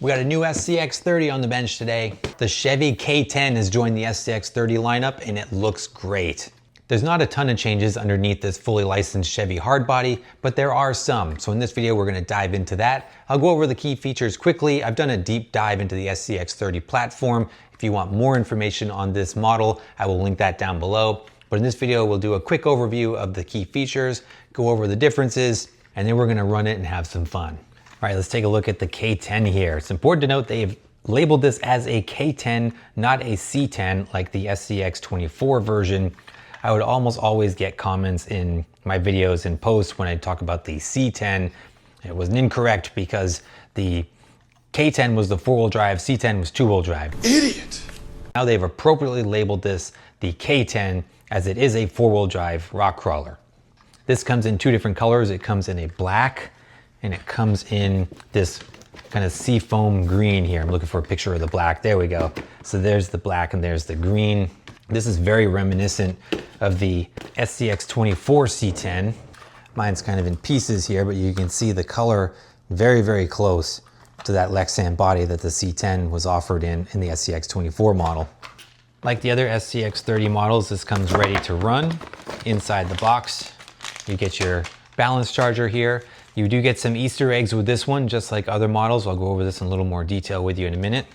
We got a new SCX30 on the bench today. The Chevy K10 has joined the SCX30 lineup and it looks great. There's not a ton of changes underneath this fully licensed Chevy hardbody, but there are some. So in this video, we're gonna dive into that. I'll go over the key features quickly. I've done a deep dive into the SCX30 platform. If you want more information on this model, I will link that down below. But in this video, we'll do a quick overview of the key features, go over the differences, and then we're gonna run it and have some fun. All right, let's take a look at the K10 here. It's important to note they've labeled this as a K10, not a C10 like the SCX24 version. I would almost always get comments in my videos and posts when I talk about the C10. It was incorrect because the K10 was the four-wheel drive, C10 was two-wheel drive. Idiot! Now they've appropriately labeled this the K10 as it is a four-wheel drive rock crawler. This comes in two different colors. It comes in a black and it comes in this kind of seafoam green here. I'm looking for a picture of the black. There we go. So there's the black and there's the green. This is very reminiscent of the SCX24 C10. Mine's kind of in pieces here, but you can see the color very, very close to that Lexan body that the C10 was offered in the SCX24 model. Like the other SCX30 models, this comes ready to run inside the box. You get your balance charger here. You do get some Easter eggs with this one, just like other models. I'll go over this in a little more detail with you in a minute.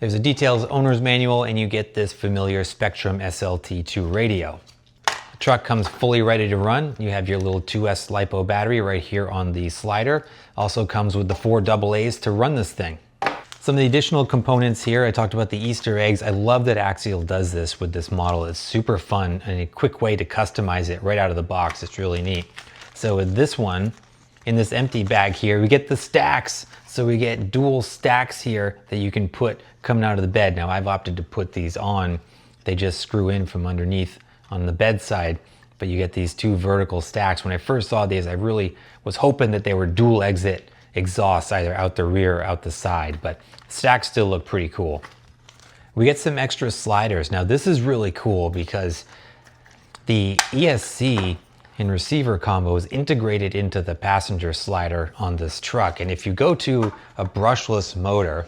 There's a details owner's manual and you get this familiar Spectrum SLT2 radio. The truck comes fully ready to run. You have your little 2S LiPo battery right here on the slider. Also comes with the 4 AA's to run this thing. Some of the additional components here, I talked about the Easter eggs. I love that Axial does this with this model. It's super fun and a quick way to customize it right out of the box. It's really neat. So with this one, in this empty bag here, we get the stacks. So we get dual stacks here that you can put coming out of the bed. Now I've opted to put these on. They just screw in from underneath on the bed side, but you get these two vertical stacks. When I first saw these, I really was hoping that they were dual exit exhausts, either out the rear or out the side, but stacks still look pretty cool. We get some extra sliders. Now this is really cool because the ESC and receiver combo is integrated into the passenger slider on this truck. And if you go to a brushless motor,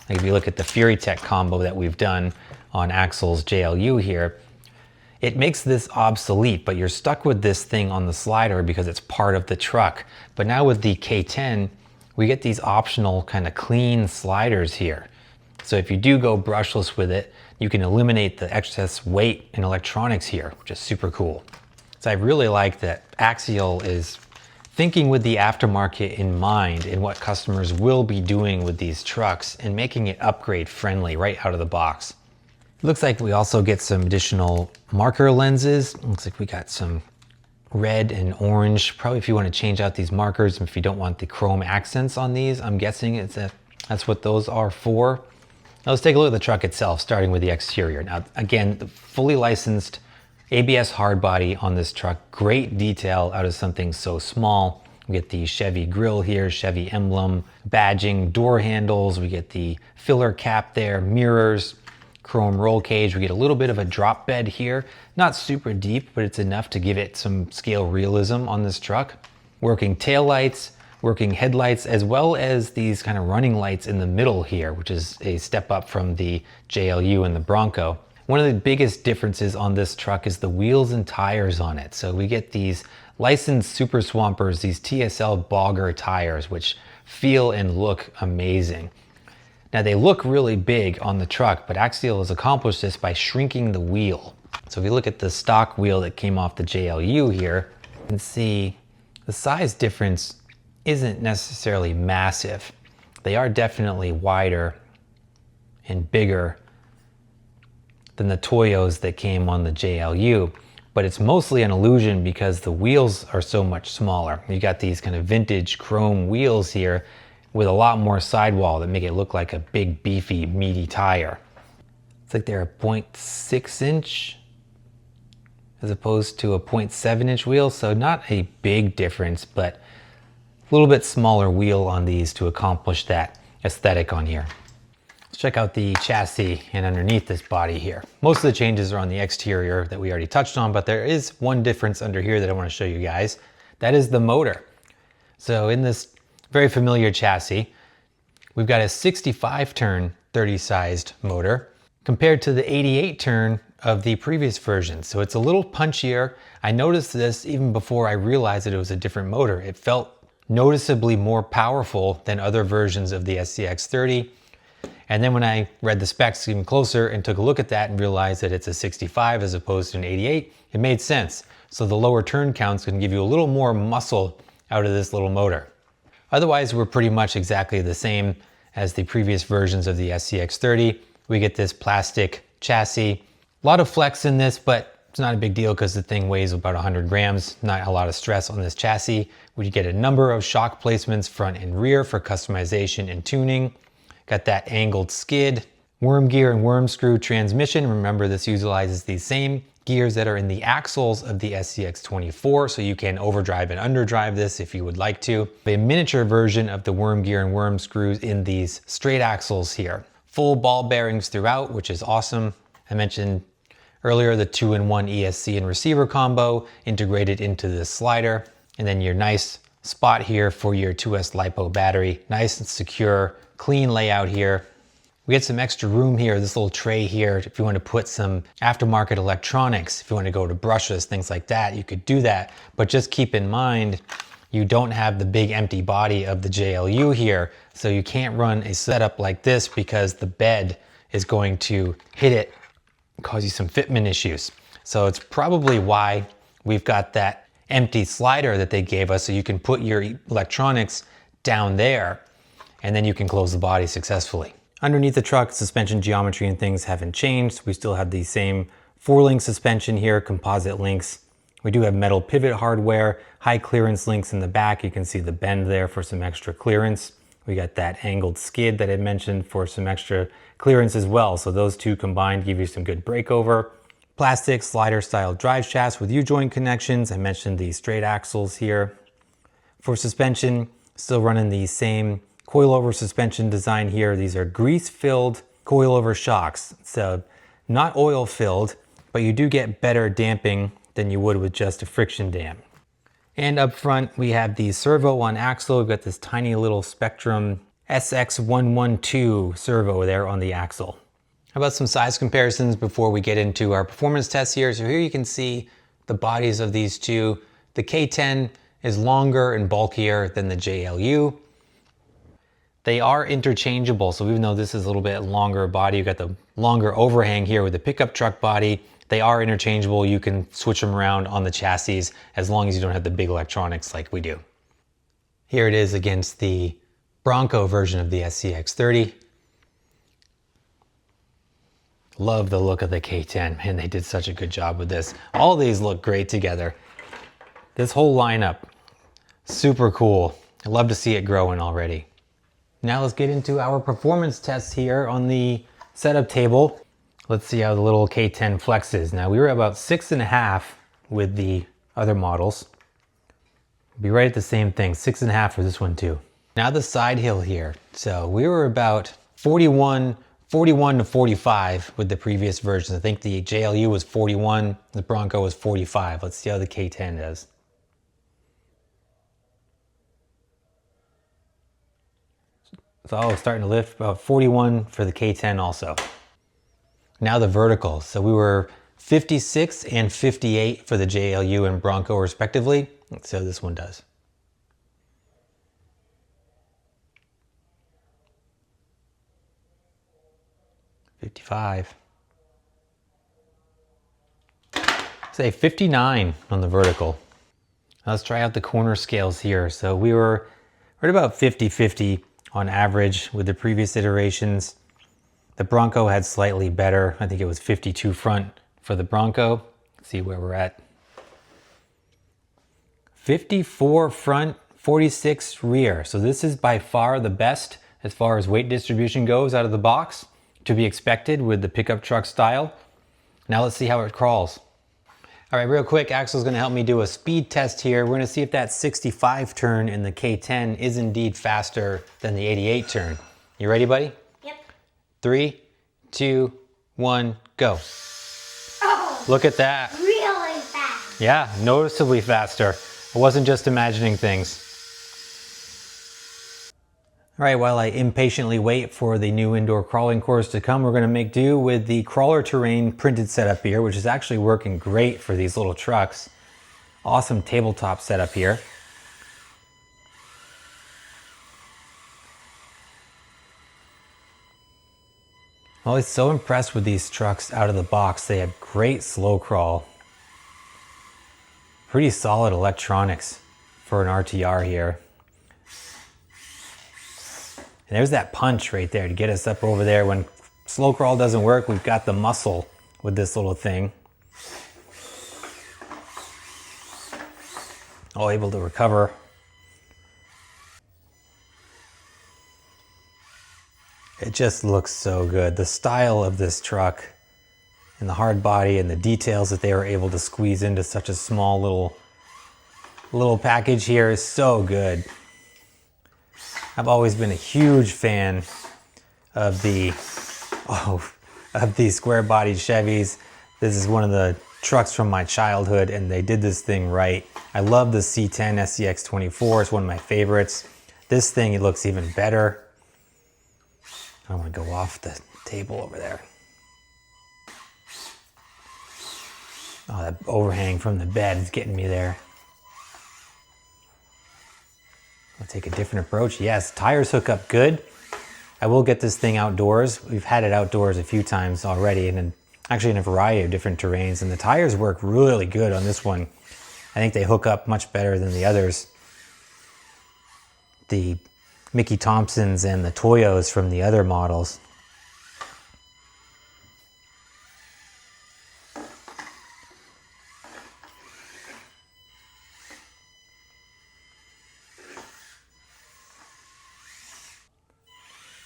like if you look at the Fury Tech combo that we've done on Axial's JLU here, it makes this obsolete, but you're stuck with this thing on the slider because it's part of the truck. But now with the K10, we get these optional kind of clean sliders here. So if you do go brushless with it, you can eliminate the excess weight and electronics here, which is super cool. So I really like that Axial is thinking with the aftermarket in mind and what customers will be doing with these trucks and making it upgrade friendly right out of the box. It looks like we also get some additional marker lenses. Looks like we got some red and orange. Probably if you want to change out these markers, if you don't want the chrome accents on these, I'm guessing that's what those are for. Now let's take a look at the truck itself, starting with the exterior. Now again, the fully licensed ABS hardbody on this truck. Great detail out of something so small. We get the Chevy grille here, Chevy emblem, badging, door handles. We get the filler cap there, mirrors, chrome roll cage. We get a little bit of a drop bed here. Not super deep, but it's enough to give it some scale realism on this truck. Working taillights, working headlights, as well as these kind of running lights in the middle here, which is a step up from the JLU and the Bronco. One of the biggest differences on this truck is the wheels and tires on it. So we get these licensed Super Swampers, these TSL Bogger tires, which feel and look amazing. Now they look really big on the truck, but Axial has accomplished this by shrinking the wheel. So if you look at the stock wheel that came off the JLU here, you can see the size difference isn't necessarily massive. They are definitely wider and bigger than the Toyos that came on the JLU, but it's mostly an illusion because the wheels are so much smaller. You got these kind of vintage chrome wheels here with a lot more sidewall that make it look like a big, beefy, meaty tire. It's like they're a 0.6 inch as opposed to a 0.7 inch wheel, so not a big difference, but a little bit smaller wheel on these to accomplish that aesthetic on here. Let's check out the chassis and underneath this body here. Most of the changes are on the exterior that we already touched on, but there is one difference under here that I want to show you guys. That is the motor. So in this very familiar chassis, We've got a 65 turn 30 sized motor compared to the 88 turn of the previous version. So it's a little punchier. I noticed this even before I realized that it was a different motor. It felt noticeably more powerful than other versions of the SCX30. And then when I read the specs even closer and took a look at that and realized that it's a 65 as opposed to an 88, it made sense. So the lower turn counts can give you a little more muscle out of this little motor. Otherwise, we're pretty much exactly the same as the previous versions of the SCX30. We get this plastic chassis. A lot of flex in this, but it's not a big deal because the thing weighs about 100 grams. Not a lot of stress on this chassis. We get a number of shock placements front and rear for customization and tuning. Got that angled skid, worm gear and worm screw transmission. Remember, this utilizes the same gears that are in the axles of the SCX24, so you can overdrive and underdrive this if you would like to. A miniature version of the worm gear and worm screws in these straight axles here. Full ball bearings throughout, which is awesome. I mentioned earlier the 2-in-1 ESC and receiver combo integrated into this slider, and then your nice spot here for your 2S LiPo battery. Nice and secure, clean layout here. We get some extra room here, this little tray here, if you want to put some aftermarket electronics, if you want to go to brushes, things like that, you could do that. But just keep in mind, you don't have the big empty body of the JLU here, so you can't run a setup like this because the bed is going to hit it, cause you some fitment issues. So it's probably why we've got that empty slider that they gave us, so you can put your electronics down there, and then you can close the body successfully. Underneath the truck, suspension geometry and things haven't changed. We still have the same 4-link suspension here, composite links. We do have metal pivot hardware, high clearance links in the back. You can see the bend there for some extra clearance. We got that angled skid that I mentioned for some extra clearance as well. So those two combined give you some good breakover. Plastic slider style drive shafts with U-joint connections. I mentioned the straight axles here. For suspension, still running the same coilover suspension design here. These are grease-filled coilover shocks. So not oil-filled, but you do get better damping than you would with just a friction dam. And up front, we have the servo on axle. We've got this tiny little Spectrum SX112 servo there on the axle. How about some size comparisons before we get into our performance tests here? So here you can see the bodies of these two. The K10 is longer and bulkier than the JLU. They are interchangeable, so even though this is a little bit longer body, you've got the longer overhang here with the pickup truck body, they are interchangeable. You can switch them around on the chassis as long as you don't have the big electronics like we do. Here it is against the Bronco version of the SCX30. Love the look of the K10, man, they did such a good job with this. All these look great together. This whole lineup, super cool. I love to see it growing already. Now let's get into our performance tests here on the setup table. Let's see how the little K10 flexes. Now we were about 6.5 with the other models. Be right at the same thing, 6.5 for this one too. Now the side hill here. So we were about 41 to 45 with the previous versions. I think the JLU was 41, the Bronco was 45. Let's see how the K10 does. So starting to lift, about 41 for the K10 also. Now the vertical. So we were 56 and 58 for the JLU and Bronco respectively. Let's see how this one does. $55. Say 59 on the vertical. Now let's try out the corner scales here. So we were right about 50-50 on average with the previous iterations. The Bronco had slightly better. I think it was 52 front for the Bronco. Let's see where we're at. 54 front, 46 rear. So this is by far the best as far as weight distribution goes out of the box, to be expected with the pickup truck style. Now let's see how it crawls. All right, real quick, Axel's gonna help me do a speed test here. We're gonna see if that 65 turn in the K10 is indeed faster than the 88 turn. You ready, buddy? Yep. 3, 2, 1, go. Oh, look at that. Really fast. Yeah, noticeably faster. I wasn't just imagining things. All right, while I impatiently wait for the new indoor crawling course to come, we're gonna make do with the crawler terrain printed setup here, which is actually working great for these little trucks. Awesome tabletop setup here. I'm always so impressed with these trucks out of the box. They have great slow crawl. Pretty solid electronics for an RTR here. And there's that punch right there to get us up over there. When slow crawl doesn't work, we've got the muscle with this little thing. All able to recover. It just looks so good. The style of this truck and the hard body and the details that they were able to squeeze into such a small little package here is so good. I've always been a huge fan of the square bodied Chevys. This is one of the trucks from my childhood and they did this thing right. I love the C10 SCX24, it's one of my favorites. This thing, it looks even better. I want to go off the table over there. Oh, that overhang from the bed is getting me there. I'll take a different approach. Yes, tires hook up good. I will get this thing outdoors. We've had it outdoors a few times already and actually in a variety of different terrains, and the tires work really good on this one. I think they hook up much better than the others. The Mickey Thompsons and the Toyos from the other models.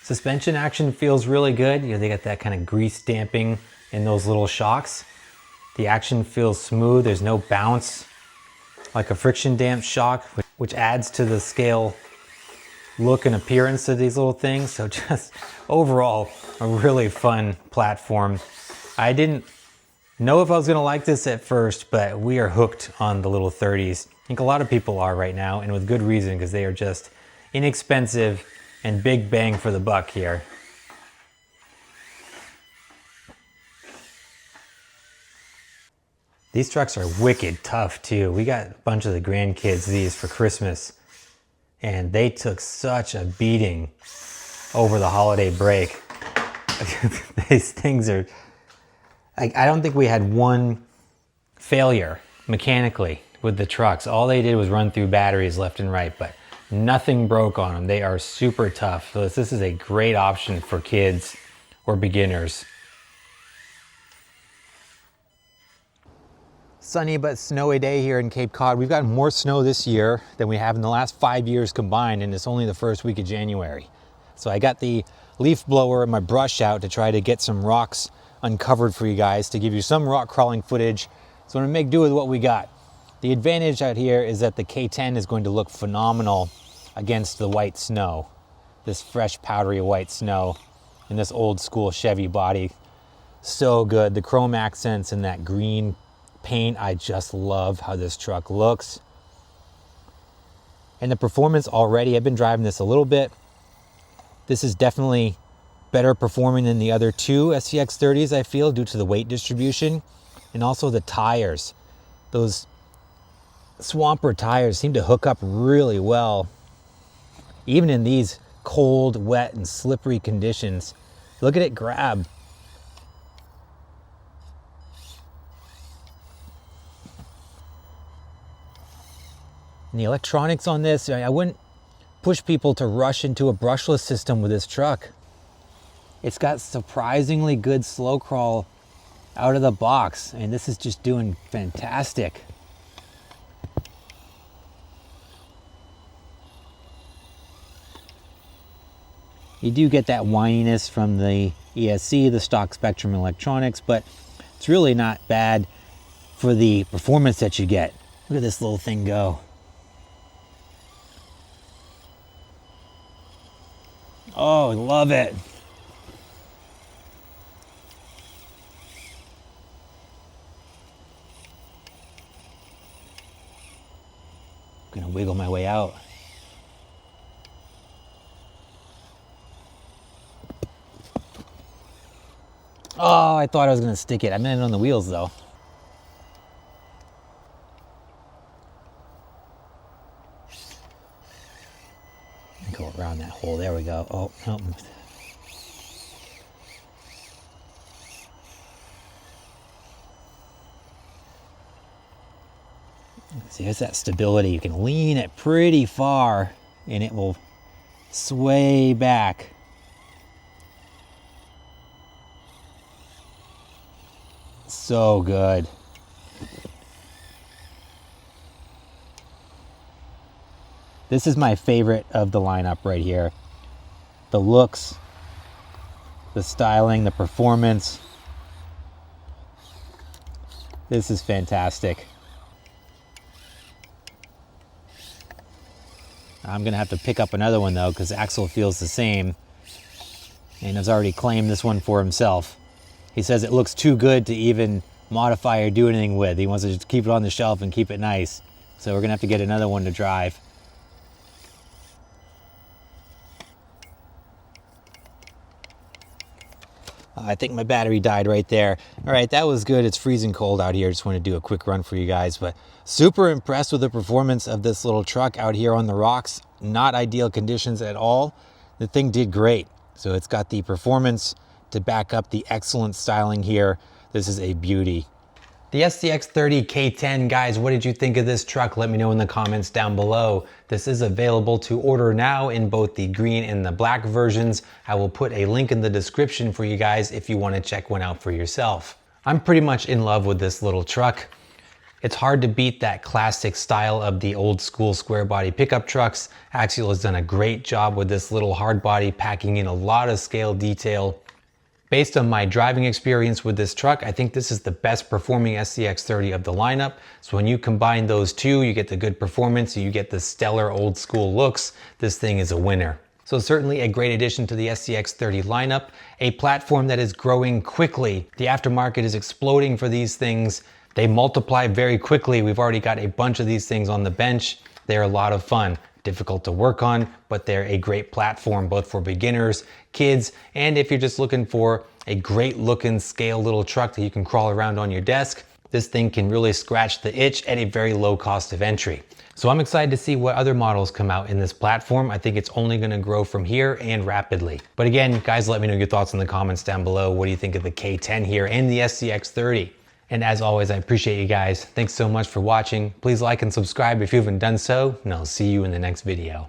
Suspension action feels really good. You know, they got that kind of grease damping in those little shocks. The action feels smooth. There's no bounce like a friction damp shock, which adds to the scale look and appearance of these little things. So just overall, a really fun platform. I didn't know if I was gonna like this at first, but we are hooked on the little 30s. I think a lot of people are right now, and with good reason, because they are just inexpensive and big bang for the buck here. These trucks are wicked tough too. We got a bunch of the grandkids these for Christmas, and they took such a beating over the holiday break. These things are, like, I don't think we had one failure mechanically with the trucks. All they did was run through batteries left and right, but nothing broke on them. They are super tough. So this is a great option for kids or beginners. Sunny but snowy day here in Cape Cod. We've gotten more snow this year than we have in the last 5 years combined, and it's only the first week of January. So I got the leaf blower and my brush out to try to get some rocks uncovered for you guys to give you some rock crawling footage. So I'm gonna make do with what we got. The advantage out here is that the K10 is going to look phenomenal against the white snow. This fresh powdery white snow in this old school Chevy body. So good. The chrome accents and that green paint, I just love how this truck looks. And the performance already, I've been driving this a little bit. This is definitely better performing than the other two SCX30s, I feel, due to the weight distribution and also the tires. Those Swamper tires seem to hook up really well, even in these cold, wet, and slippery conditions. Look at it grab. And the electronics on this, I wouldn't push people to rush into a brushless system with this truck. It's got surprisingly good slow crawl out of the box, and this is just doing fantastic. You do get that whininess from the ESC, the stock Spectrum electronics, but it's really not bad for the performance that you get. Look at this little thing go. Oh, I love it. I'm gonna wiggle my way out. Oh, I thought I was gonna stick it. I meant it on the wheels though. Go around that hole, there we go. Oh, no. See, there's that stability. You can lean it pretty far and it will sway back. So good. This is my favorite of the lineup right here. The looks, the styling, the performance. This is fantastic. I'm gonna have to pick up another one though, because Axial feels the same and has already claimed this one for himself. He says it looks too good to even modify or do anything with. He wants to just keep it on the shelf and keep it nice. So we're gonna have to get another one to drive. I think my battery died right there. All right, that was good. It's freezing cold out here. Just want to do a quick run for you guys, but super impressed with the performance of this little truck out here on the rocks. Not ideal conditions at all. The thing did great. So it's got the performance to back up the excellent styling here. This is a beauty. The SCX30 K10, guys, what did you think of this truck? Let me know in the comments down below. This is available to order now in both the green and the black versions. I will put a link in the description for you guys if you want to check one out for yourself. I'm pretty much in love with this little truck. It's hard to beat that classic style of the old school square body pickup trucks. Axial has done a great job with this little hard body, packing in a lot of scale detail. Based on my driving experience with this truck, I think this is the best performing SCX30 of the lineup. So when you combine those two, you get the good performance, you get the stellar old school looks. This thing is a winner. So certainly a great addition to the SCX30 lineup, a platform that is growing quickly. The aftermarket is exploding for these things. They multiply very quickly. We've already got a bunch of these things on the bench. They're a lot of fun. Difficult to work on, but they're a great platform both for beginners, kids, and if you're just looking for a great looking scale little truck that you can crawl around on your desk, this thing can really scratch the itch at a very low cost of entry. So I'm excited to see what other models come out in this platform. I think it's only gonna grow from here and rapidly. But again, guys, let me know your thoughts in the comments down below. What do you think of the K10 here and the SCX30? And as always, I appreciate you guys. Thanks so much for watching. Please like and subscribe if you haven't done so, and I'll see you in the next video.